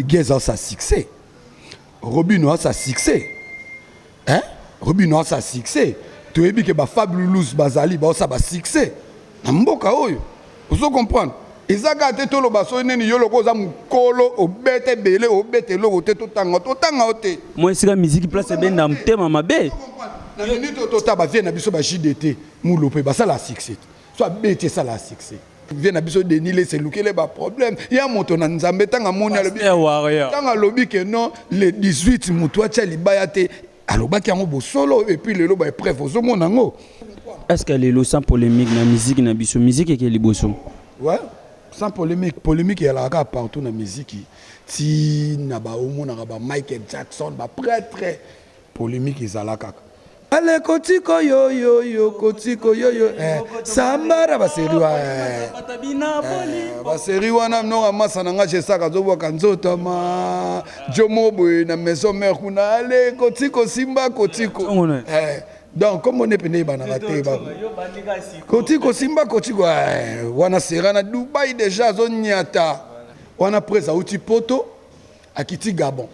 Geza sa succès. Robino sa succès. Hein? Robino sa succès. Tu es bien que ba Fabulous Bazali ba sa ba succès. Na mboka oyo. Vous comprendre? Ezaka te to lo baso neni yo loko za mukolo obete belé obete loko te to tanga ote. Moi c'est la musique place ben na mtema mabe. Na minute to ta ba vie na biso ba JDT mu lopé ba ça la succès. Soit bete ça la succès. Vient na biso denile c'est lukele ba problème. Ya moto na nzambe tanga moni alobi. Tanga lobi que non le 18 mutu acha libaya te alobaki yango bo solo et puis lelo ba preuve ozo mona ngo. Est-ce qu'elle est sans polémique na musique na biso musique et qu'elle liboso? Ouais, sans polémique, il y a la partout dans la musique. Si na ba omo na ba Michael Jackson ba prêtre polémique ils ala kaka. Ale kotiko yo yo yo kotiko yo yo sambara ba seriwa ba seriwa na no amasa na nga jesaka zobo kanzoto ma jomobo na maison mère kuna ale kotiko simba kotiko donc comme on est peiné banarate ba kotiko simba kotiko wana serana Dubaï déjà zonyata wana presa uti poto akiti Gabon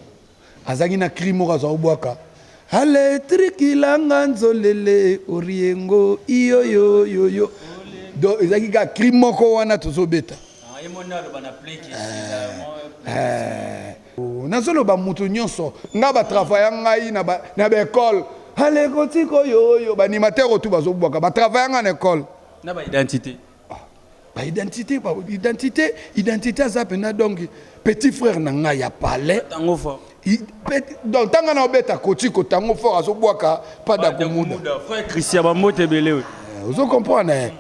azaki na crime razo obwaka ale trikilanga nzolele oriengo iyo yo yo yo do ezaki ka crime moko wana tozobeta nazolo ba mutu nyonso nga ba travailler ngai na ba école ale kotiko yo yo ba animateur otu bazobwaka ba travailler na école na ba identité identité azapena donc petit frère na nga ya palais tango fort donc tanga na obeta kotiko tango fort azobwaka pas d'akomuda frère Christian Bamote belé vous comprenez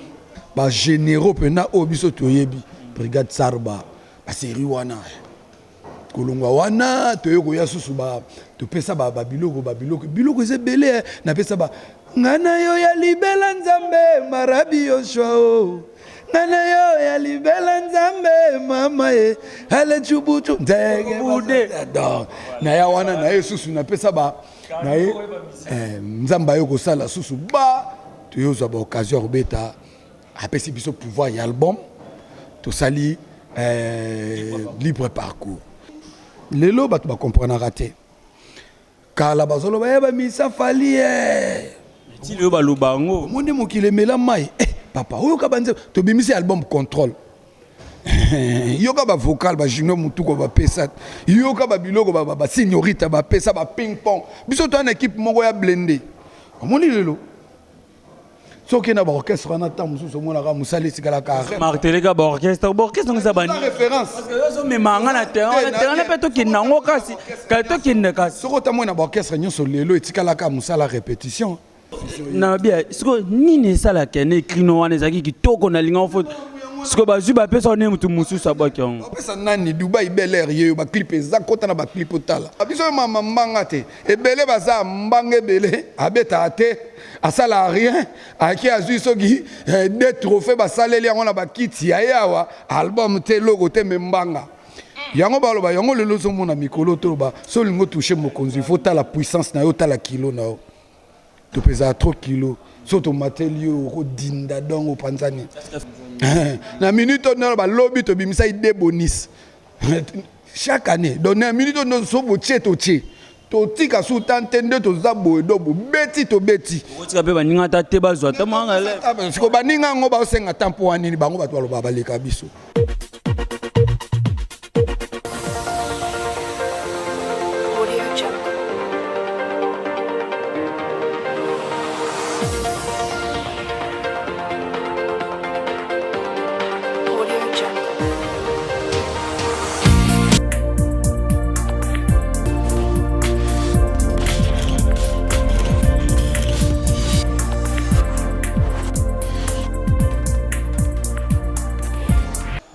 ba généraux pena obiso toyebi brigade Sarba ba série wana kolongwa wana toyeko ya susu ba topesa ba biloko ze belé na pesa ba ngana yo ya libela nzambe marabi yo shwa ngana yo ya libela nzambe mama e ale chubuchu ndege bude na ya wana na yesusu na pesa ba na ye nzamba yo ko sala susu ba toyoza ba occasion robeta apesi biso pouvoir ya album to sali libre parcours lelo ba comprendre raté kala bazolo ba yeba misa fali ti le ba lubango monde mokile mela mai papa oyo ka banze to bimisi album contrôle yoka ba vocal ba junior mutuko ba pesa yoka ba biloko ba signorita ba pesa ba ping pong biso to na équipe moko ya blendé omoni lelo soki na ba orchestre na tamu so mona ka musali sikala ka martelé ka ba orchestre ngisa bani référence parce que yo me manga na terrain na peto ki nango kasi ka to ki ne kasi soko tamu na ba orchestre nyonso lelo etikala ka musala répétition na bien siko nini sala kene krino wana ezaki kitoko na linga ofo siko bazwi ba pesa ne mutu mususu abaki yango pesa nani Dubaï Bel Air yeyo ba clip ezakota na ba clip otala biso mama mbanga te ebele baza mbanga ebele abeta te asala rien aki azwi soki des trophées basaleli yango na ba kiti ya yawa album te logo te mbanga yango baloba yango lelo zo mona mikolo to ba so lingo toucher mokonzi faut ta la puissance na yo ta la kilo na yo tu pesa trop kilo soto matelio ko dinda dongo panzani na minute on ba lobby to bimisa ide bonus chaque année donc na minute on so boche to tika sous tantende to zabo dobo beti to beti otika pe baninga ta te bazwa ta manga le siko baninga ngo ba senga tampo wanini bango batwa lo baba leka biso.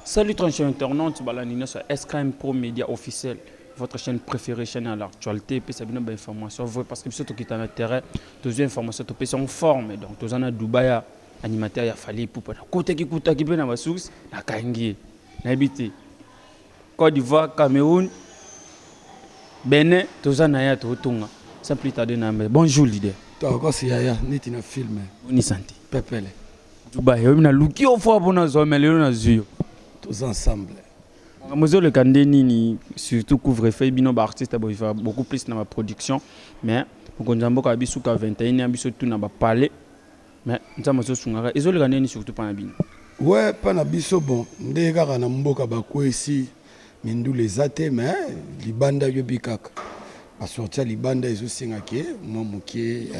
Salut tranchant internaute, balanina sur SKM Pro Média officiel, votre chaîne préférée, chaîne à l'actualité, puis ça bien information vrai parce que surtout qui est en intérêt, toutes les informations tu peux en forme donc tous en Dubaï animateur ya fallait pour côté qui coûte qui peut na source na kangi na habité Côte d'Ivoire, Cameroun, Bénin, tous en aya to tonga sans plus tarder na bonjour leader. Toi encore si yaya niti na film. Ni santé. Pepele. Dubaï, on a luki au fort pour na zo mais le na zuyo. Tous ensemble. Mozo le Kandeni, surtout couvre-feu, bino ba artiste il va beaucoup plus dans ma production, mais pour qu'on jambo ka bisu ka 21 bisu tout na ba parler, mais nza mozo sungara, ezo le Kandeni surtout pas na bino. Ouais, pas na biso bon, ndé kaka na mboka ba ko ici, mindu les athées mais libanda yobi kaka. Ba sortir libanda ezo singake, moi moké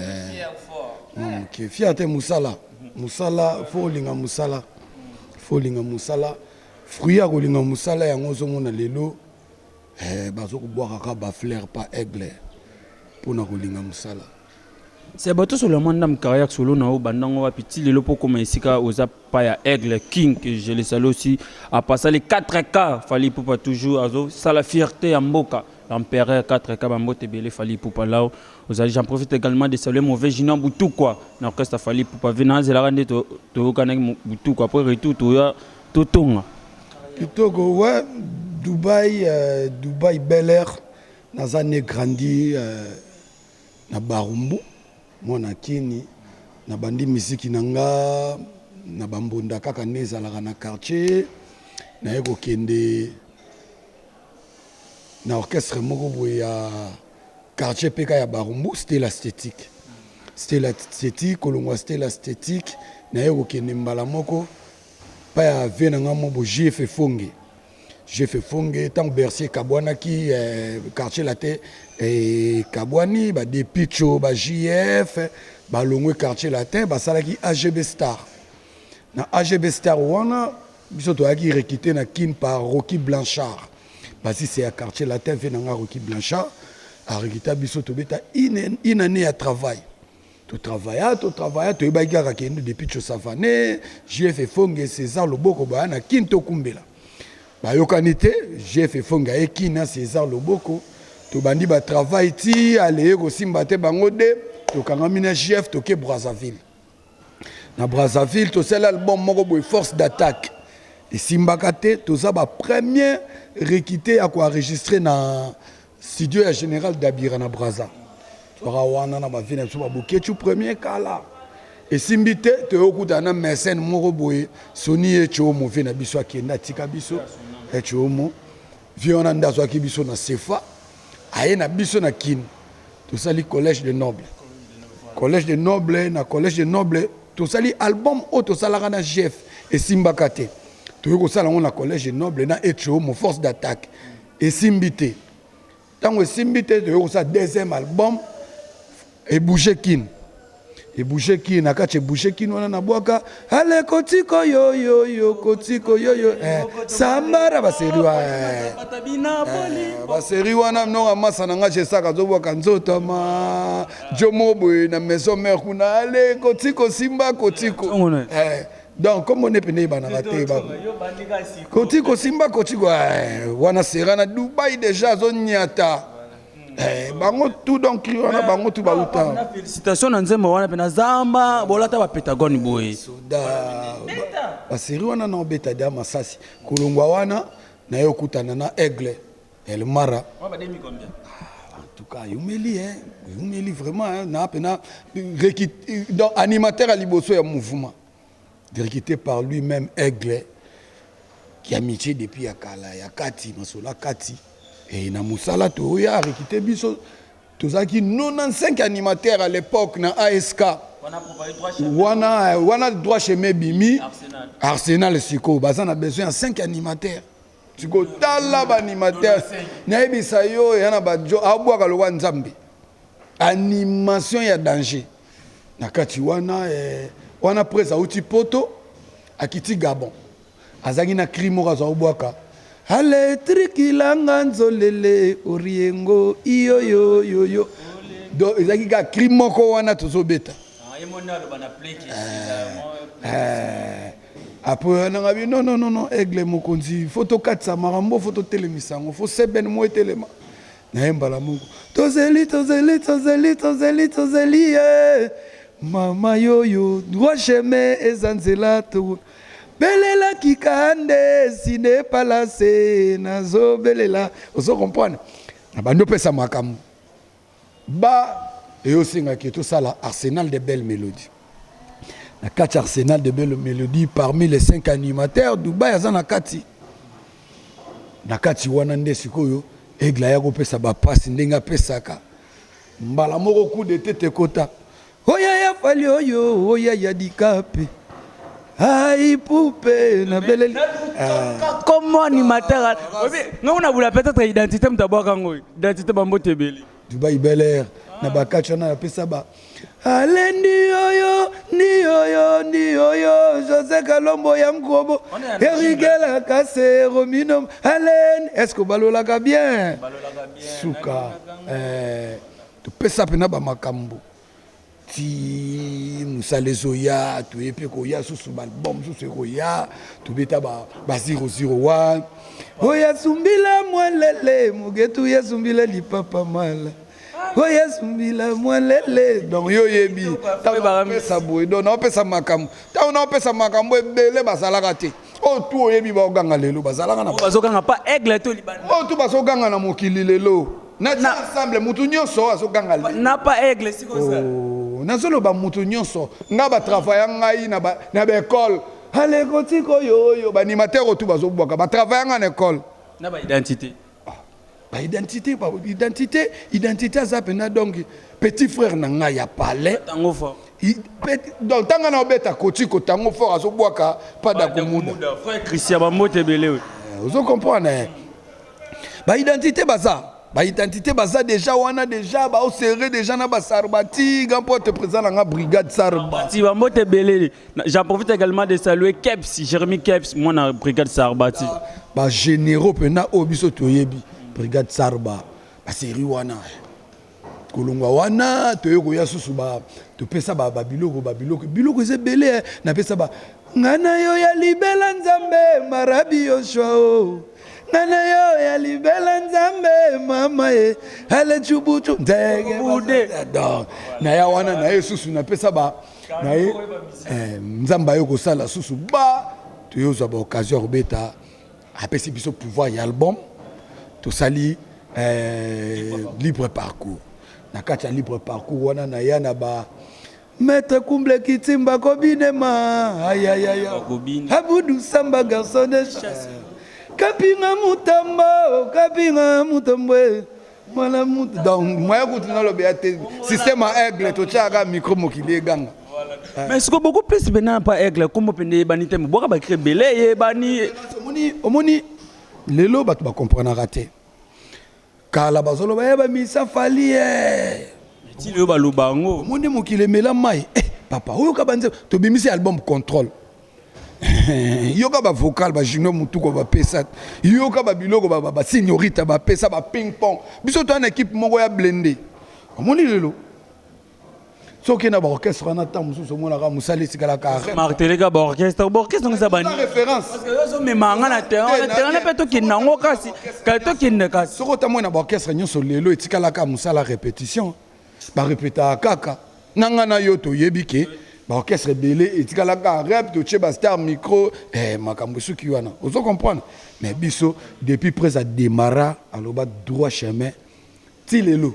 fierté musala. Musala fo linga musala. Fo linga musala. Fruit ya kolinga musala yango ozomona lelo bazo ko boire ka ba fleur pas aigle pour na kolinga musala. C'est bateau sur le monde d'am carrière solo na o bandango wa petit lelo pour comme isika oza pa ya aigle king que je les salue aussi à passer les 4K fallait pour pas toujours azo ça la fierté ya mboka l'empereur 4K bambote belé fallait pour pas là j'en profite également de saluer mon Virginia Boutou quoi na orchestre fallait pour pas venir zela rande to kana Boutou quoi après retour to tonga Kitoko, ouais, Dubaï Bel Air, nazane grandi na Barumbu, moi na Kini, na bandi musique nanga, na bambonda kaka nezalaka na quartier, na eko kende na orchestre moko boye ya quartier peka ya Barumbu, c'était l'esthétique. C'était l'esthétique, kolongwa c'était l'esthétique, na eko kende mbala moko. Pas ya venanga mobo GF Fonge tant Bercier Kabwana qui quartier la terre et Kabwani ba des Picho ba JF ba longwe quartier la terre ba salaki AGB Star na AGB Star wana biso to aki rekité na kin par Rocky Blanchard ba si c'est à quartier la terre venanga Rocky Blanchard a rekita biso to beta une année à travail. Tu travailles, tu es depuis que Savané, j'ai fait Fonge, César Loboko, na Kinto Kumbela. Bayokanité, j'ai fait Fonge, et Kina, César Loboko, tu bandi ba travail, ti, allez, aussi mbate bangode, tu kangamina chef, tu es Brazzaville. Na Brazzaville, tu sais l'album Morobo Force d'attaque. Et Simbakate, tu as ba premier requité à quoi enregistrer dans studio général d'Abira na Brazza. Wana na bavina so babuke tu premier kala et simbite te okuta na mécène moko boye soni e cho mo vena biso akenda tika biso e cho mo viona ndazo akibiso na sefa aye na biso na kin to sali collège de noble na collège de noble to sali album o to sala na chef et simbakate to ko sala na collège de noble na e cho mo force d'attaque et simbite tango simbite to ko sa deuxième album et bouger kin akache bouger kin wana na bwaka ale kotiko yo kotiko yo sambara baseriwa baseri wana no masa nanga jesaka zo bwaka nzoto ma jomobo na maison mère kuna ale kotiko simba kotiko donc comme on est pene bana raté ba kotiko simba kotiko wana sera na Dubaï déjà zonyata bango tout donc wana bango tout ba uta félicitations na nzembo wana pena zamba bolata ba Pentagone boy soda ba série wana na beta da masasi kolongwa wana na yo kutana na aigle El Mara ba demi combien en tout cas yumeli vraiment na pena donc animateur à liboso ya mouvement directé par lui-même aigle qui a amitié depuis akala ya kati masola kati. Et na musala to ya rekité biso tozaki 95 animateurs à l'époque na ASK wana droit chez Mebimi Arsenal siko baza na besoin de 5 animateurs siko tala ba animateur na ebisa yo yana ba jo abwaka lo nzambe animation ya danger na kati wana presa uti poto akiti Gabon azaki na crime ka za obwaka ale trikilanga nzolele oriengo iyo do ezaki ka krimoko wana tozobeta après nanga bi non aigle mokonzi photo katsa marambo photo telemisango fo seben mo telema na embala mungu tozeli mama yoyo droit chemin ezanzela to belela kikande sine palase nazo belela oso comprendre abando pesa makamu ba et aussi nga to sala Arsenal de belles mélodies na kati Arsenal de belles mélodies parmi les 5 animateurs Dubaï azana kati na kati wana nde sikoyo Aigle ya kopesa ba passe ndenge apesaka mbala moko coup de tête kota oya ya fali oyo oya ya dikape ai poupe na beleli comment animateur non on a voulu peut-être identité mtabwaka ngoy identité bambote beli Dubai Bel Air na ba kati wana apesa ba alendi oyo ni oyo José Kalombo ya mkobo Erigela kase Romino Alen est-ce que balolaka bien suka tu pesa pena ba makambo ti musalezo ya tu epe ko ya susu ba album susu ko ya tu beta ba 001 oya sumbila mwalele mugetu ya sumbila lipapa mala oya sumbila mwalele donc yo yebi ta pesa boy donc na pesa makambo ta na pesa makambo ebele basalaka te o tu oyebi ba oganga lelo basalaka na bazokanga pa Aigle to libanda o tu basoganga na mokili lelo na ensemble mutu nyonso azoganga lelo na pa Aigle siko ça nazoloba mutu nyonso nga batravaille ngai na ba école ale kotiko yoyo banimateur otu bazobwaka batravaille nga na école na ba identité identité aza pena donc petit frère na ngai ya palais tango fort donc tanga na obeta kotiko tango fort azobwaka pas d'akomuda frère Christian bambote belé ozo comprendre identité baza déjà wana déjà ba serré déjà na ba Sarbati grand porte présent na brigade Sarbati bambote belé. J'en profite également de saluer Keps Jérémy Keps moi na brigade Sarbati ba généraux pena obiso toyebi brigade Sarba ba série wana kolongwa wana toyeko ya susu ba to pesa ba biloko ze belé na pesa ba ngana yo ya libela nzambe marabi yo shwa ngana yo ya libela nzambe mama ye ale chubuchu ndege bude na ya wana na yesusu na pesa ba na ye nzamba yo ko sala susu ba toyoza ba occasion beta apesi biso pouvoir ya album to sali libre parcours na kati ya libre parcours wana na ya na ba Maître Kumble Kitimba Kobinema ayayaya Abudu Samba garçon de chasse Kapinga Mutambo Mala Mut donc moi écoute na lo béate système Aigle to tchaka micro mokili ganga mais ce que beaucoup plus bena pas Aigle comme pende banité boka ba créer belé bani omoni lelo ba comprendre raté kala bazolo ba misa fali ti le ba lubango monde mokile mela mai papa oyo ka banze to bimisi album contrôle yoka ba vocal ba junior mutuko ba pesa yoka ba biloko ba signorita ba pesa ba ping pong biso to na équipe moko ya blendé omoni lelo soki na ba orchestre na tam mususu mona ka musali sikala ka martelé ka ba orchestre ngisa bani référence parce que yo me manga na terrain na peto ki nango kasi ka to ki ne kasi soko ta mona ba orchestre nyonso lelo etikala ka musala répétition ba répéta kaka nanga na yo to yebike ba orchestre belé etikala ka rap to che ba star micro makambo suki wana ozo comprendre mais biso depuis près à démarra aloba droit chemin ti lelo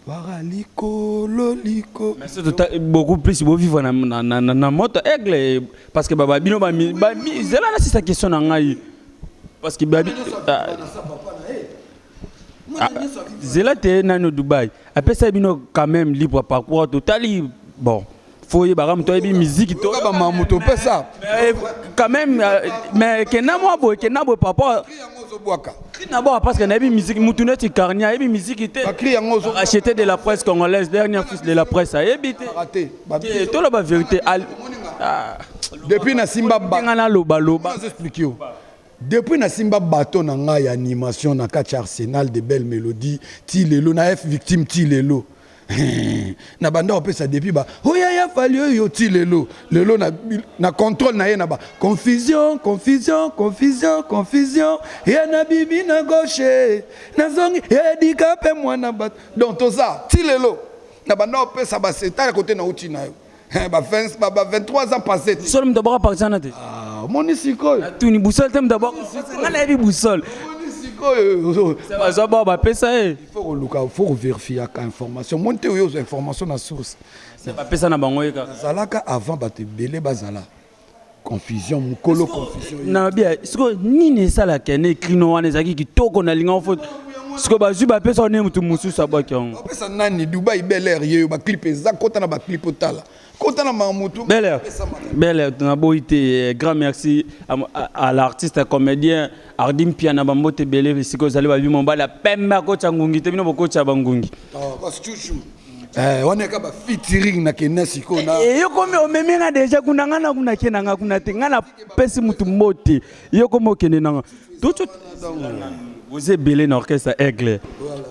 wara liko loliko mais c'est beaucoup plus beau vivre na moto Aigle parce que baba bino ba zela na c'est sa question na ngai parce que babi zela te nano Dubaï après ça bino quand même libre parcours total bon faut y baram to musique to ba mamuto pesa quand même mais kenamo papa D'abord parce que nabi musique mutuneti karnia ebi musique te acheter de la presse congolaise dernière fils de la presse a évité tout la vérité depuis na simba ngana loba expliquer depuis na simba bateau na ngai animation na catch Arsenal de belles mélodies ti lelo na F victime ti lelo na banda opesa depuis ba oya ya fali yo ti lelo na contrôle na ye na ba confusion ya na bibi na gauche na zongi handicapé mwana bat donc to ça ti lelo na banda opesa ba c'est à côté na uti na yo ba 23 ans passé sol d'abord partir na te moni sikoy tu ni boussole tem d'abord ngana ebi boussole ça va pesa il faut vérifier la information monter aux informations na source c'est pas pesa na bango eka zalaka avant ba te belé bazala confusion mukolo confusion na bien siko nini sala kene krino wana ezaki kitoko na linga fo siko bazwi ba pesa ne mutu mususu abaki yango pesa nani Dubai Bel Air yeyo ba clip eza kota na ba clip otala kota na mamutu Bel Air na boité grand merci à l'artiste comédien Ardim Piana Bambote Belé siko zali ba bimo bala pemba ko changungi te bino boko cha bangungi parce chuchu wana ka ba featuring na kena siko na yo komi omemenga déjà kuna ngana kuna kenanga kuna te ngana pesi mutu mbote yo komo kenenanga tout vous êtes belé dans l'orchestre Aigle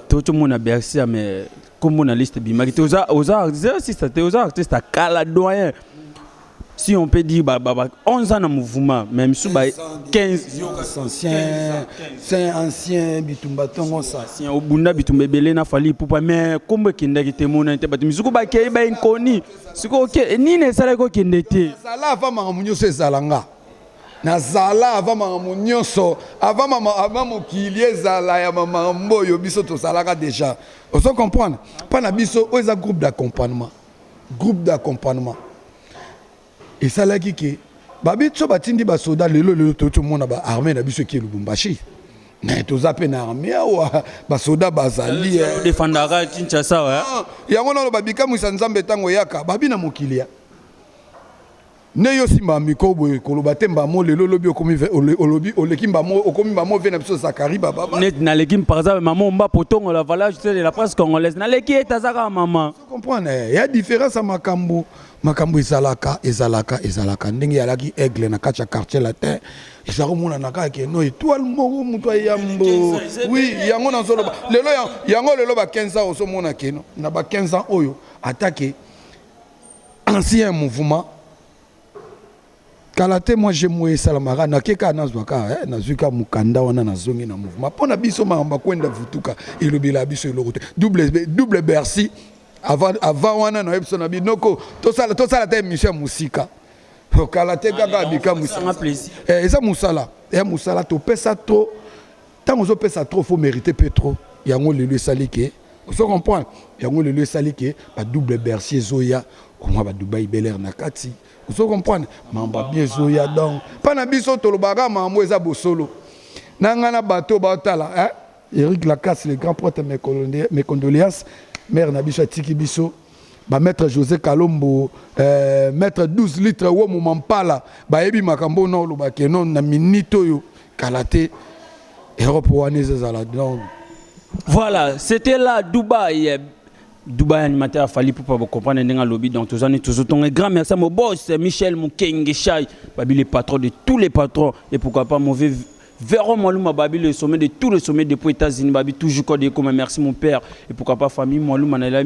tout le monde a bercé mais comme on a liste bimaki aux artistes à cala doyen si on peut dire 11 ans dans mouvement même sous 15 ancien bitumba tongo ça si au bunda bitumba belé na fali pour mais comme kende ki temona te batu misuku ba kei ba inkoni siko ok ni ne sala ko kende te sala avant mamunyo se zalanga na zala avant mamunyo avant mama mokili ezala ya mama mboyo biso to salaka déjà on se comprendre pas na biso o eza groupe d'accompagnement et ça là qui babi tso batindi ba soda lelo to mona ba armée na biso ki Lubumbashi na to zape na armée wa ba soda bazali défendara Kinshasa ouais yango na babika musa nzambe tango yaka babi na mokilia ne yo simba miko boye koloba temba mo lelo lobi okomi olobi olekimba mo okomi ba mo vena biso Zakari baba net na lekim par exemple maman mba potongo la valage de la presse congolaise na leki etazaka maman vous comprenez il y a différence à makambo ezalaka ndenge yalaki Aigle na kacha quartier latin ezako mona naka ke no étoile moko muto yambo oui yango na solo lelo yango lelo ba 15 ans oso mona ke no na ba 15 ans oyo attaqué ancien mouvement Kalate moi j'ai moué salamara na keka nazwaka nazuka mukanda wana nazongi na mouvement pona biso mamba kwenda vutuka ilobila biso ilorote double Bercy avant wana na episode na binoko to sala ta émission musika Kalate kaka bika musika eza musala to pesa trop tant zo pesa trop faut mériter peu trop yango lelo salike vous comprenez yango lelo salike ba double Bercy zoya on va Dubai Bel Air na kati vous comprenez mamba bien zoya donc pas na biso to lobaga mambo eza bosolo nangana bato batala Eric Lacasse le grand poète mes condoléances mère na biso tiki biso ba maître José Kalombo maître 12 litres wo momampala ba yebi makambo na lobake non na minito yo Kalate Europe waneze zala donc voilà c'était là Dubai animateur fali pour pas comprendre ndenga lobby donc tous années tous autant grand merci à mon boss Michel Mukenge Chai babi les patrons de tous les patrons et pourquoi pas mauvais Véron Malouma babi le sommet de tous les sommets depuis États-Unis babi toujours code comme merci mon père et pourquoi pas famille Malouma na la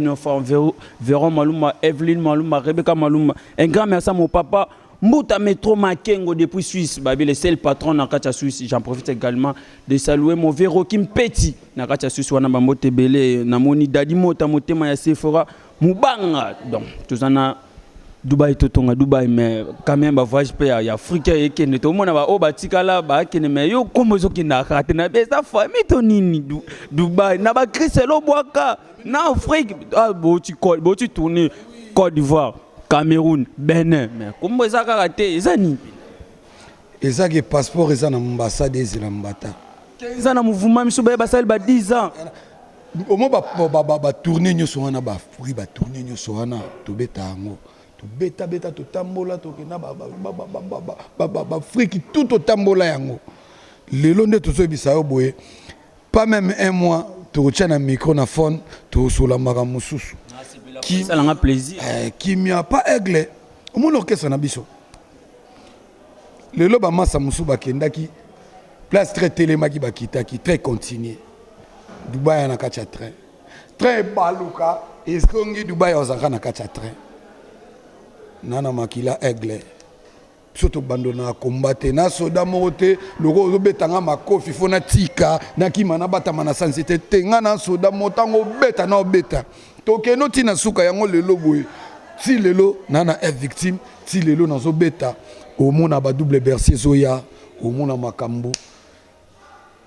Véron Malouma Evelyne Malouma Rebecca Malouma un grand merci à mon papa Mouta Metro Makengo depuis Suisse, babi le seul patron na Katia Suisse. J'en profite également de saluer mon Véro Kim Petit na Katia Suisse wana ba mote belé na moni dadi mota motema ya Sephora Mubanga. Donc tous en Dubaï totonga Dubaï mais quand même ba voyage pe ya Afrique et kene to mona ba o batikala ba kene mais yo komozo kina kate na besa famille to nini Dubaï na ba Criselo Boaka na Afrique boti tourner Côte d'Ivoire Cameroun, Benin, mais comment ça karaté, Ezani? Ezaki passeport eza na ambassade ezela mbata. 15 ans na mouvement miso ba basal ba 10 ans. Au moins ba tourner nyoso wana ba fruit ba tourner nyoso wana to beta ngo. To beta to tambola to kena ba fruit qui tout au tambola yango. Lelo nde to so bisa yo boye. Pas même un mois to retient un micro na phone to so la mara mususu. Qui ça l'a plaisir qui m'y a pas Aigle au mon orchestre na biso le loba massa musuba kendaki place très télémaki bakita qui très continuer Dubaï na kacha train baluka eskongi Dubaï ozanga na kacha train nana makila Aigle surtout bandona combattre na soda mote loko betanga makofi fona tika na kimana batama na sansité tenga na soda motango beta na beta tokeno tina suka yango lelo boye ti lelo nana est victime ti lelo nazo beta au mona ba double Bercy zoya au mona makambo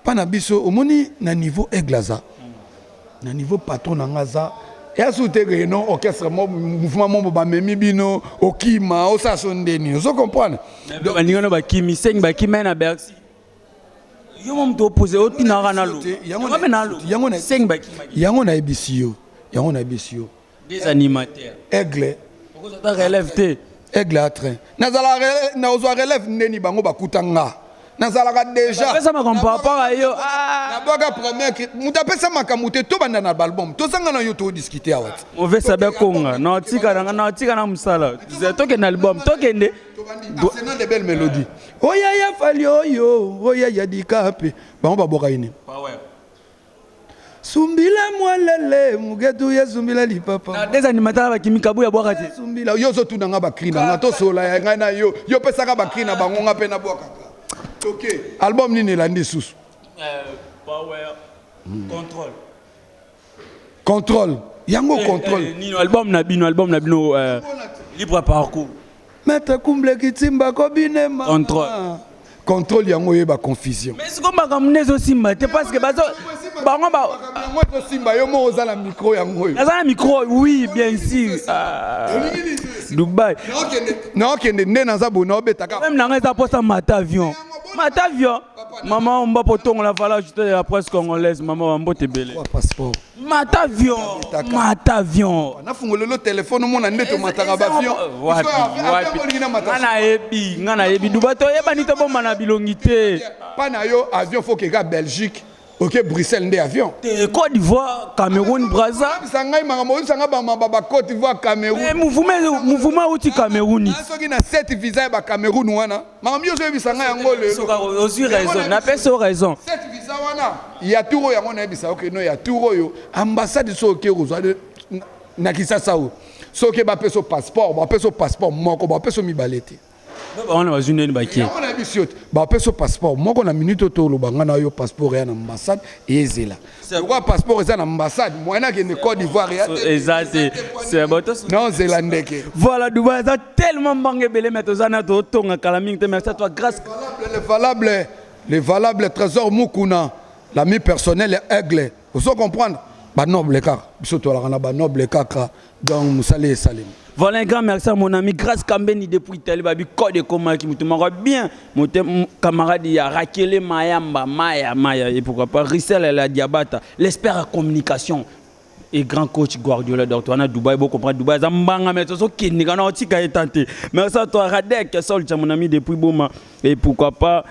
pana biso au moni na niveau Aiglaza na niveau patron na ngaza ya soute que non orchestre mouvement mo ba memi bino okima o sa sondeni vous comprenez donc baninga no ba kimi seng ba kimi na Bercy yo mom to opposé o tinara na lo yango na seng ba kimi yango na ebisio des animateurs aigle pourquoi ça relève te aigle à train nazala na ozo relève ndeni bango bakutanga nazalaka déjà ça m'a comparé pas à yo na boka première muta pesa makamute to banda na album to sanga na yo to discuter awat mauvais sabe konga na tika na musala to ke na album to kende c'est non de belles mélodies oya ya fali oyo oya ya dikape bango baboka ine sumbila mwalele mugetu ya sumbila lipapa na des animateurs ba kimika buya bwaka te sumbila yo zo tuna nga bakrina nga to sola ya nga na yo pesa ka bakrina bango nga pe na bwaka. Ok, album ni nelandi sous. Power Contrôle. Yango contrôle. Ni album na bino libre parcours. Maître Kumble Kitimba Kobinema. Contrôle yango yeba confusion. Mais c'est comme bakamunezo simba te parce que bazo bango ba simba yo mo oza la micro yango. Na micro oui bien sûr. Dubaï. Non kende nena za bona obetaka. Même na ngeza posta matavion. Maman, on va pour la valeur de la presse congolaise. Maman, on va te belle. Passeport. Matavion. On a fumé le téléphone, on a net au matarabavion. Ngana ebi. Dubato yeba ni to bomba na bilongité. Pana yo avion faut que ga Belgique. Ok, Bruxelles ndé avion. Côte d'Ivoire, Cameroun, Brazza. Sangai makambo sanga ba Côte d'Ivoire, Cameroun. Mouvement outi Cameroun. Soki na 7 visa ba Cameroun wana. Makambo yo so bisanga yango le. Aussi raison, na peso raison. 7 visa wana. Ya turo yango na bisa ok no ya turo yo. Ambassade so ok ozwa na Kisasa o. Soki ba peso passeport moko ba peso mibalete. On a besoin d'un baquet. On a besoin d'un passeport. Moi, on a minute autour de l'Oubangana, passeport et ambassade et Zela. Pourquoi passeport et ambassade? Moi, on a une Côte d'Ivoire. C'est bon. Non, Zélandais. Voilà, Dubaï, ça tellement bangé belé, mais tu as un ton à Calaming, mais ça, toi, grâce. Les valables trésors Mukuna, l'ami personnel est aigle. Vous comprenez? Bah, noble car. Surtout, on a un noble car. Donc, Moussali et Salim. Voilà un grand merci à mon ami Grâce Kambeni depuis Italie, babi code comment qui me bien. Mon camarade il y a Rakele Mayamba, Maya et pourquoi pas Rissel et la Diabata, l'expert en communication et grand coach Guardiola d'Ortoana Dubaï, vous comprenez Dubaï, Zambanga mais ça qui n'est pas tika tenté. Merci à toi Radek, Sol mon ami depuis Boma et pourquoi pas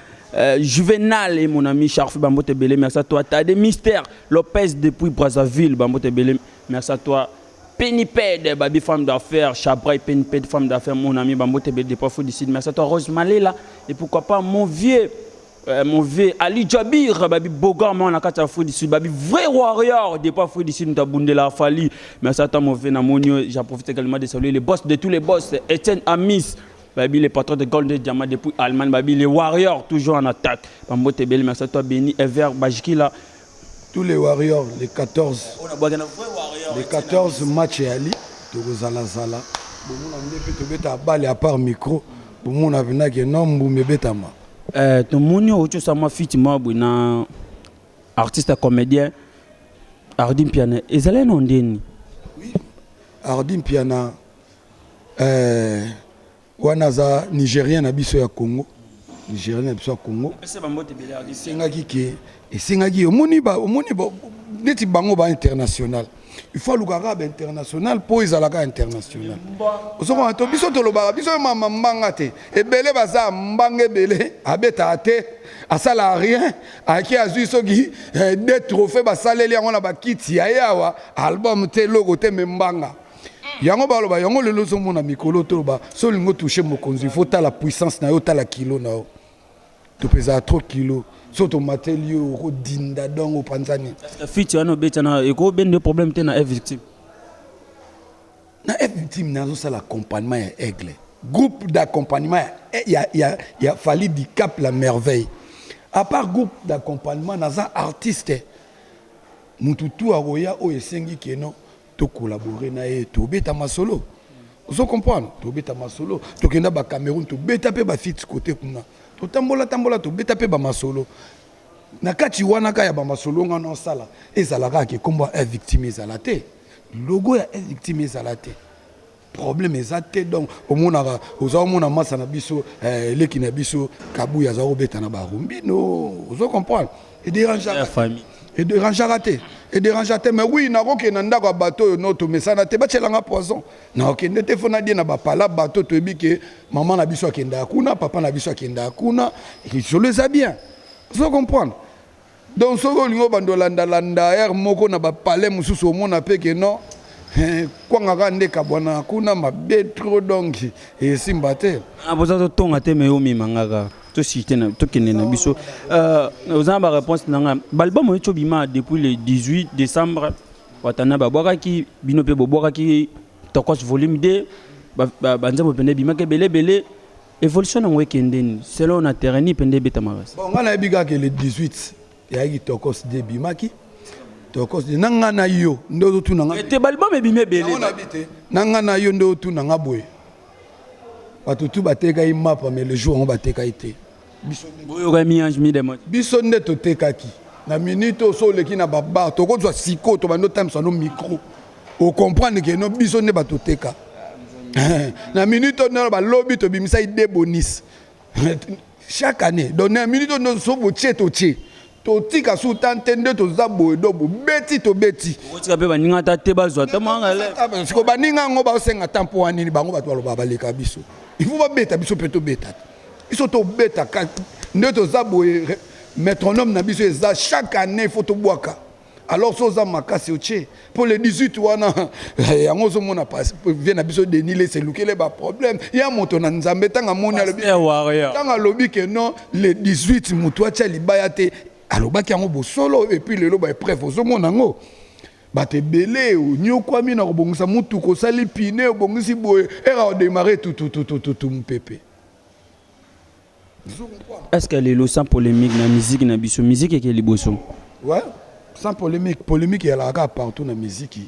Juvenal et mon ami Charfou Bambote Belé, merci à toi. T'as des mystères Lopez depuis Brazzaville, Bambote Belé, merci à toi. Peniped, baby femme d'affaires, Chabray, Peniped, femme d'affaires, mon ami Bambote Belé, pas fou d'ici. Merci à toi Rose Malela et pourquoi pas mon vieux Ali Jabir, baby Bogar, mon akata fou d'ici, baby vrai warrior, des pas fou d'ici, nous t'as bundé la Fali. Merci à toi mon vieux Namonio, j'en profite également de saluer les boss de tous les boss, Etienne Amis. Baby, les patrons de Golden Diamant depuis Allemagne, baby, les warriors toujours en attaque. Bambote Belé, merci à toi Béni, Ever, Bajikila. Tous les warriors, les 14. Les 14 matchs et Ali, Torozala Zala. Bon, on a balle à part micro. Bon, on a venu que non, mais betama. Ton monio, tu sais, ma fille, moi, bon, artiste comédien, Ardim Piana. Et ça, non, Deni. Oui, Ardim Piana. Wanaza Nigérien abiso ya Congo. Nigérien abiso ya Congo. Sengaki ke et sengaki omoni ba neti bango ba international. Il faut lugara ba international pour izalaka international. Osoko to biso to lobara biso mama mbanga te. Ebele baza mbanga ebele abeta te asala rien aki azui soki des trophées basaleli yango na ba kiti ya yawa album te logo te mbanga. Yango baloba yango lelo zo mona mikolo to ba so lingo toucher mokonzi faut ta la puissance na yo ta la kilo na yo to pesa trop kilo so to matelio ro dinda dongo panzani fit ya no beta na e ko ben de problème te na F victime na zo sala accompagnement ya aigle groupe d'accompagnement il y a fallu du Cap la merveille à part groupe d'accompagnement naza artiste mututu aroya o esengi keno to collaborer na e to beta masolo vous comprenez to beta masolo to kenda ba Cameroun to beta pe ba fit côté kuna to tambola to beta pe ba masolo na kati wana ka ya ba masolo ngana sala ezalaka ke komba victime ezalate logo ya victime ezala te problème eza te donc omonaka oza omona masa na biso eleki na biso kabuya aza kobeta na barumbi no ozo comprendre edérangeaka te mais oui nakokenda ndako ya bato oyo no tomesana te batielanga poison nakokende te fo nadie na bapala bato toyebi ke mama na biso akendaka kuna papa na biso akendaka kuna lisolo eza bien ozo comprendre donc soki olingi obanda olandalanda ere moko na bapale mosusu omona mpe ke non kwangaka nde kabwana kuna mabe trop donc esimba te boza totonga te me omimangaka tosite na tokende na biso oza na baréponse na nga balbum oyo tobima depuis le 18 décembre watana babwakaki bino mpe bobwakaki tokos volume 2 banzembo pende bimaki ebelebele évolution nango ekendeni selon na terrain ni pende ebeta makasi bon nga nayebi kaka le 18 yaki tokos de bimaki tokos de nanga na yo nde ozotunanga te balbum ebima ebele nanga na yo nde otunanga boye bato tu batekaki mapa mais le jour yango batekaki te biso nde totekaki na minute oso oleki na babar tokozwa siko tobandi otamisa no micro ocomprendre ke no biso nde batoteka na minute oyo balobi tobimisa ide bonis chaque année donc na minute oyo so botie totie totika su tante nde toza boye do bobeti tobeti mpe baninga ta te bazwa siko baninga yango baosenga ta mpo wanini bango bato baloba baleka biso il faut babeta biso mpe tobeta biso tobeta nde toza boye métronome na biso eza chaque année il faut tobwaka alors so oza makasi otie pour le 18 wana yango ozomona vie na biso denile selukele baproblème ya moto na nzambe ntango amoni ntango alobi ke non le 18 moto atia libaya te alobaki yango bosolo epuis lelo baepreuve ozomona yango bato ebele onyokwami na kobongisa mutuka osali pine obongisi boye era odémarre tututututu mpepe. Est-ce qu'elle est sans polémique dans la musique na biso musique et quelle bosso? Ouais, sans polémique il y a la partout dans la musique.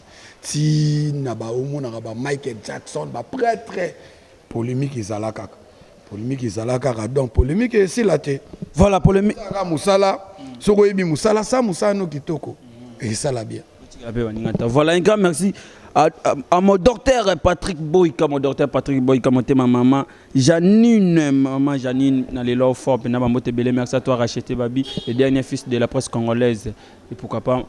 Si na ba omo na ba Michael Jackson ba prêtre polémique izalaka. Polémique izalaka donc polémique c'est la té. Voilà polémique. Musala, soko yebi musala sa musala no kitoko. Et ça la bien. Voilà un grand merci à mon docteur Patrick Boy, comme mon docteur Patrick Boy, comme ma maman Janine, maman Janine, dans les lois forts, merci à toi racheter Babi, le dernier fils de la presse congolaise. Et pourquoi pas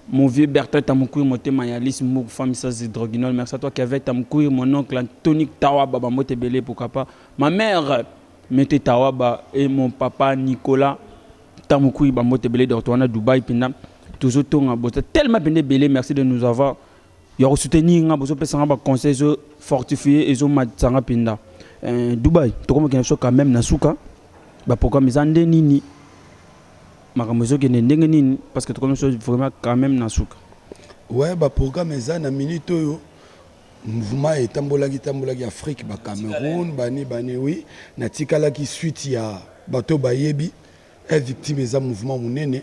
mon vieux Bertrand Tamoukoui, mon témayalis, mon femme Sazi Droguinol, merci à toi Kevin Tamoukoui, mon oncle Anthony Tawaba, Mote Belé, pourquoi pas ma mère Mete Tawaba et mon papa Nicolas Tamoukoui, Mote Belé, de retourner à Dubaï, toujours tellement belé, merci de nous avoir. Il y a soutenir nga bozo pesa nga conseils fortifiés et zo matsanga pinda Dubaï to comme quelque chose quand même na suka ba programme zande nini makamozo ke ndenge nini parce que to comme chose vraiment quand même na suka ouais ba programme za na minute yo mouvement etambolaki Afrique ba Cameroun bani oui na tikala ki suite ya bato bayebi est victime za mouvement munene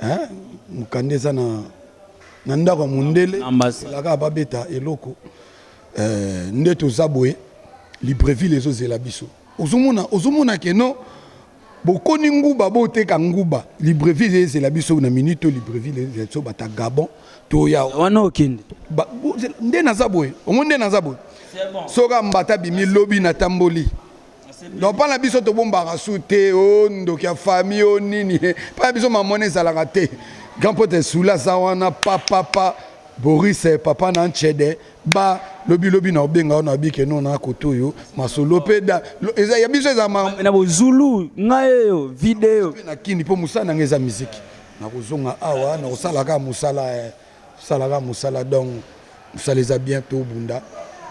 hein mukandeza na nandako mundele laka babeta eloko nde tozaboye Libreville ezozela biso ozomona ke no bokoni nguba boteka nguba Libreville ezela biso na minute Libreville ezo bata Gabon to ya wana okende nde nazaboye omonde nazaboye soka mbata bimi lobi na tamboli donc pas la biso to bomba rasute o ndoki ya famille o nini pas biso mamone zalaka te grand pote soula zawana papa Boris papa na nchede ba lobi na obenga na bike non na kotoyo masolo peda eza ya biso eza na bozulu ngayo video na kini po musana ngeza musique na kozonga awa na kosalaka musala donc musala eza bientôt bunda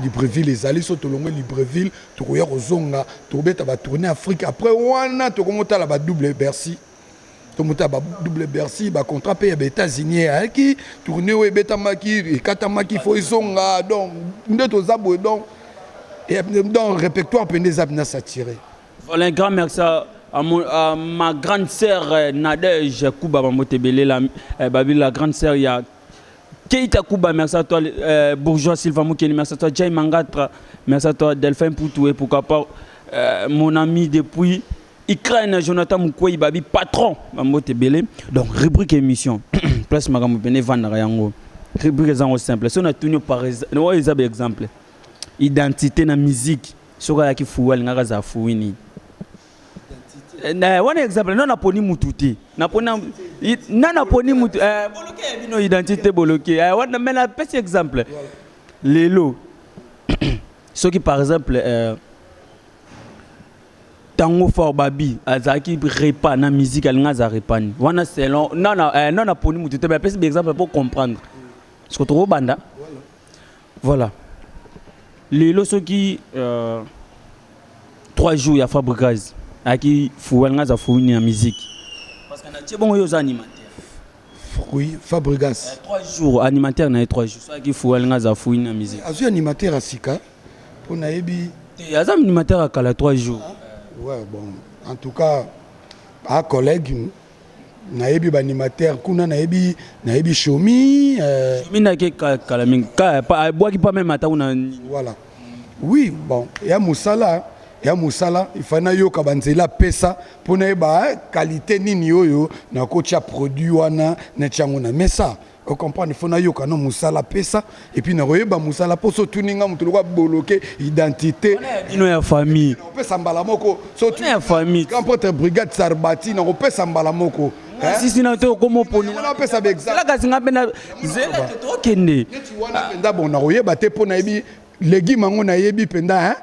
Libreville ezali so tolongwe Libreville tokoya kozonga tobeta ba tourner Afrique après wana tokomota la ba double Bercy tokomota ba double Bercy ba contrat pe ya États-Unis qui tourner we beta maki et katamaki fo izonga donc nde tozabo donc et dans répertoire pende zabna s'attirer. Voilà un grand merci à ma grande sœur Nadège Kuba Motebele la grande sœur ya Keita Kuba, merci à toi, Bourgeois Sylvain Moukeni, merci à toi, Jay Mangatra, merci à toi, Delphin Poutoué, pourquoi pas, mon ami depuis Ukraine, Jonathan Moukoué, Babi, patron, Mamote Belé. Donc, rubrique émission, place Magamou Bene Van Rayango. exemple simple. Si on a tenu par exemple, identité na musique, sur la qui fouille, n'a pas fouini. Un exemple, non na poni mututi, na poni mutu, bloqué bino identité bloqué. Mais un petit exemple, les lots, ceux qui par exemple tango fort babi azaki repas na musique alinga za repani wana selon non poni mututi mais petit exemple pour comprendre ce que tu banda voilà les lots ceux qui 3 jours ya Fabregas aki fouanga za fouini en musique parce que na tibongo yo animateur oui Fabregas 3 jours animateur na 3 jours ça qui fouanga za fouini en musique azu animateur à sika pour naebi azam animateur à kala 3 jours ouais bon en tout cas un collègue naebi ba animateur kuna naebi Shomi Shomi na ke kala mingi pa bois qui pas même ata una voilà oui bon ya musala il fana yo kabanzela pesa pour na ba qualité nini oyo na kocha produit wana na chango na mesa on comprend il faut na yo kana musala pesa et puis na royeba musala poso tuninga mutu lokwa bloquer identité ino ya famille on peut sambala moko so tu ya famille quand porte brigade Sarbati na on peut sambala moko si na to komo poni on peut ça exemple la kasinga pena zela to kende tu wana penda bon na royeba te pona yebi legi mango na yebi penda hein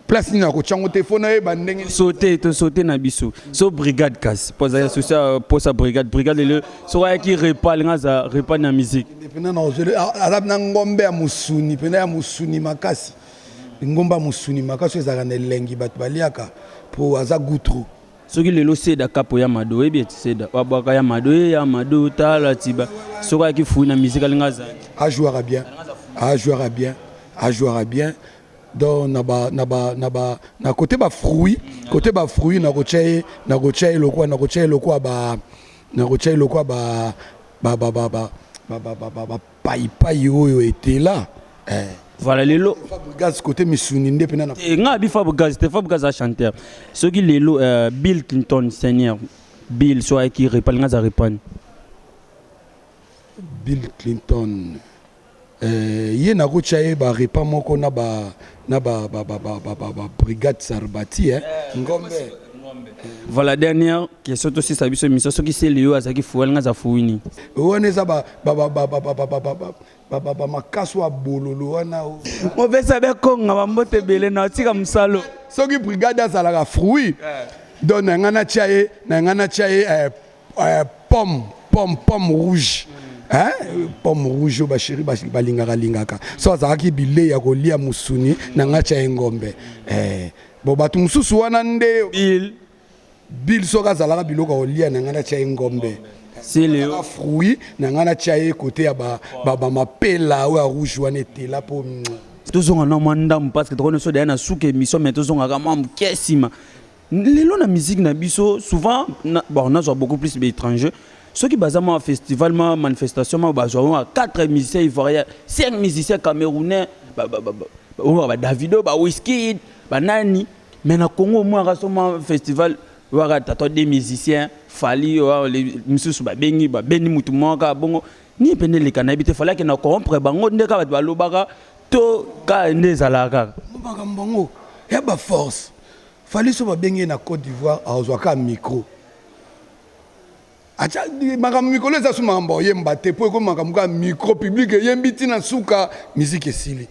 place ni na ko chango te fona e bandenge sauter na biso so brigade kas posa social posa brigade le so ya ki repas ngaza repas na musique pena na ozele arab na ngombe ya musuni pena ya musuni makasi ngomba musuni makasi ezaka na lengi bat baliaka po aza gutro soki lelo seda kapo ya mado ebi seda wabaka ya mado tala tiba so ya ki fou na musique ngaza a jouera bien donc na côté ba fruit na kochaye lokwa ba pai oyo était là voilà lelo Fabregas côté misuni nde pena na nga bi Fabregas a chanteur soki lelo Bill Clinton senior Bill so qui repal nga za repan Bill Clinton ye na kochaye ba repas moko na ba brigade Sarbati ngombe voilà dernière question aussi ça biso mission soki c'est Léo azaki fouel nga za fouini wana za ba makaso a bololo wana mo pesa be konga ba mbote bele na tika musalo soki brigade azala ka fruit donc na ngana chaye pomme rouge pomme rouge ba chéri ba lingaka so azaki bile ya kolia musuni na ngacha ngombe bo batu mususu wana nde Bill soka zalaka biloko kolia na ngana cha ngombe c'est le fruit na ngana cha côté ya ba mapela ou rouge wana etela po tozonga na mandam parce que to so na souke émission mais tozonga ka mam kesima lelo na musique na biso souvent bon on a beaucoup plus d'étrangers ceux qui basent en festival ma manifestation ma bazwa 4 musiciens ivoiriens 5 musiciens camerounais ba Davido ba Wizkid ba nani mais na Congo moi rasoma festival waka tato des musiciens fali les mususu ba beni mutu moka bongo ni pene le kanabite fallait que na corrompre bango ndeka ba balobaka to ka ndezalaka mbongo ya ba force fallait so ba bengi na Côte d'Ivoire azwaka micro acha makambo mikolo eza so makambo yemba te po ko makambo micro public yembi tina suka musique esili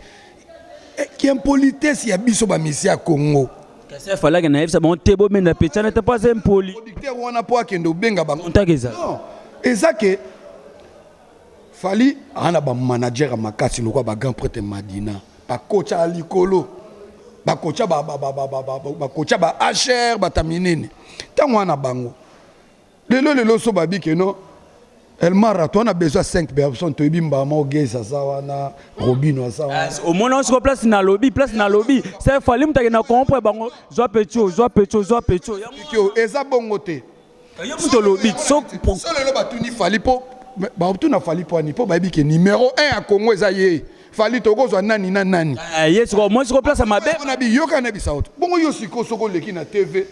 qui impolitesse ya biso ba misi ya Congo kasa fallait que na yebisa bon tebo mais na petcha n'était pas impoli producteur wana po akendo benga bango ntakeza non ezake fali ana ba manager makasi lokwa ba grand prêtre Madina ba coach alikolo ba coach ba coach ba HR bataminene tango wana bango lelo so babi que non el marathon a besoin 5 personnes to bimba mo geza sawana Robino sawana au moins on se place na lobby c'est fallait mutake na comprendre bango zo pecho yo eza bongo te yo muto lobby so lelo batuni fali po ba tuna fali po ani po babi que numéro 1 à Congo eza ye fali to kozwa nani na nani yes au moins se place mabe on a bi yoka na bisaut bongo yo siko soko leki na TV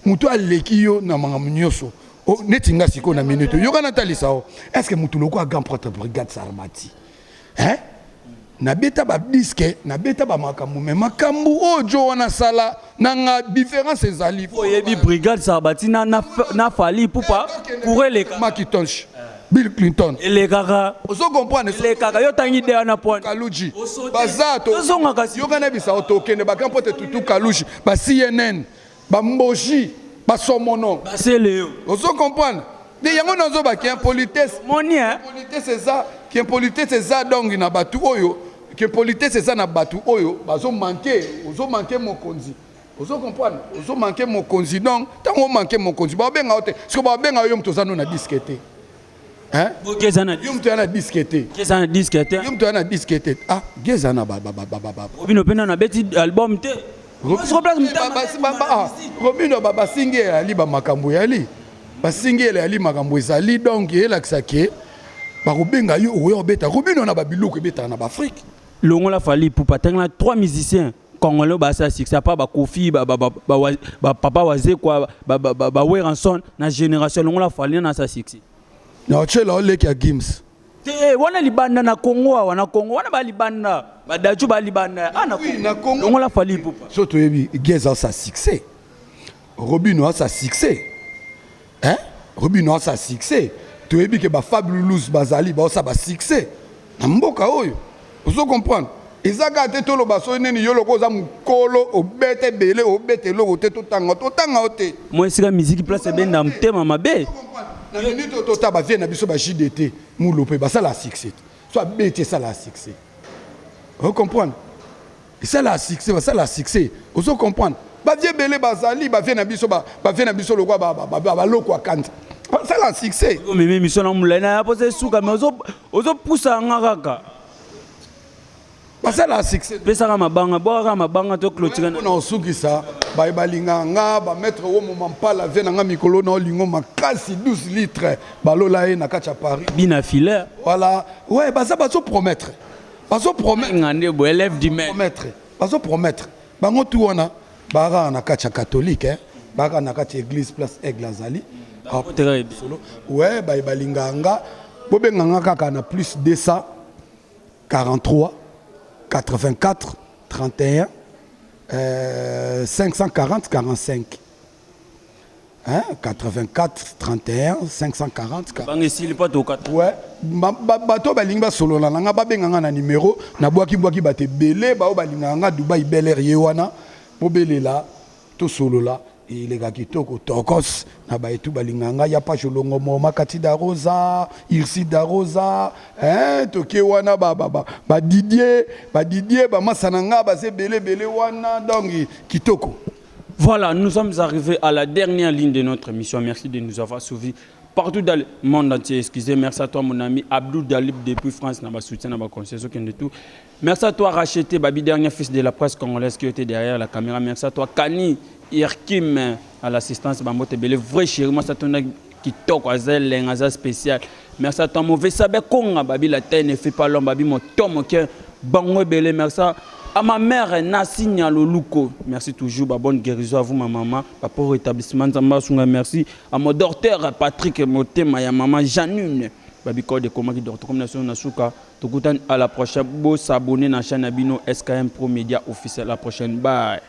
muto aleki yo na mangam nyoso Oh, netinga siko na minute. Yoga Nathalie sao. Est-ce que mutuloko a grand prêtre brigade Sarmati? Hein? Na beta ba disque, na beta ba makambu, mais makambu ojo wana sala nanga différence ezali. Oyebi brigade Sarmati na fali pour pas courir les Makitonch. Bill Clinton. Et les gaga. Oso comprendre Les gaga yo tangi de na point. Kaluji. Bazato. Yoga na bisa otokene ba grand prêtre tutu Kaluji, ba CNN, ba Mboji. Basomono. C'est le. Vous comprenez? De yango nazo ba qui impolitesse. Moni hein. Impolitesse c'est ça, qui impolitesse c'est ça donc na batu oyo, qui impolitesse c'est ça na batu oyo, bazo manquer mon konzi. Vous comprenez? Vous manquer mon konzi donc tant on manquer mon konzi. Ba benga ote. Ce que ba benga yo mto zano na disquette. Hein? Gezana. Yo mto na disquette. Gezana disquette. Yo mto na disquette. Ah, gezana ba. Obino pena na beti album te. Robino baba singe ali ba makambo yali basinge ali makambo ezali donc elakisa ke bakobenga yo oyo beta Robino na babiloko ebeta na Afrique longola fali pour patengla 3 musiciens congolais ba ça succès pas ba Kofi ba papa waze quoi ba Weranson na génération longola fali na ça succès na chela ole ki Gims te wana libanda na Congo wana ba libanda badaju ba libanda na Congo longola fali pour surtout ebi Geza ça succès Robino a sa succès hein Robino a sa succès to ebi ke ba Fabulous bazali ba ça ba succès na mboka oyo vous comprendre ezaka te tolo baso neni yo loko za mukolo obete bele obete loko te to tanga ote moi sika musique place ben na mtema mabe na minute to ta ba vie na biso ba JDT mulope ba ça la succès soit bete ça la succès vous comprendre et ça la succès vous comprendre ba vie belé bazali ba vie na biso loko ba loko akanta ça la succès mais mission na mulena ya pose suka mais ozo poussa ngaka ba ça la succès pesa ka mabanga to clôturer na osuki ça ba balinga nga ba mettre wo moment pas la vie na mikolo na lingo makasi 12 litres ba lola e na kacha Paris bina filaire voilà ouais ba ça ba so promettre ngande bo élève du maître promettre bango tout wana ba na kacha catholique hein ba na kacha église place Aigle Azali ouais ba balinga nga bobenga nga kaka na plus 243 84 31 540 45 hein 84 31 540 ouais bato balingi basolola nanga babenganga na numéro na bwaki bate belé bao balinganga Dubai Bel Air yewana bobelela to solola ilega kitoko tokos na baetu balinganga ya pa jolongo moma kati da rosa irsi da rosa hein toke wana ba Didier ba masananga ba se belé wana donc kitoko. Voilà, nous sommes arrivés à la dernière ligne de notre émission. Merci de nous avoir suivis partout dans le monde entier. Excusez, merci à toi mon ami Abdou Dalib depuis France, n'a pas soutien, n'a pas conseil, aucun de tout. Merci à toi Racheté, Babi, dernier fils de la presse congolaise qui était derrière la caméra. Merci à toi Kani Irkim à l'assistance, Bambote Bele, vrai chéri, moi ça tourne qui toque à Zel, un spécial. Merci à toi mauvais Sabé Konga, Babi, la terre ne fait pas l'homme, Babi, mon tom, ok, Bango Bele, merci à ma mère Nassinya Loluko, merci toujours, bonne guérison à vous ma maman, pour rétablissement, merci à mon docteur Patrick Motema, à maman Janune, Babi Code de Comment qui dort comme nation Nasuka, tout à la prochaine, beau s'abonner à la chaîne Abino SKM Pro Media officiel, la prochaine, bye.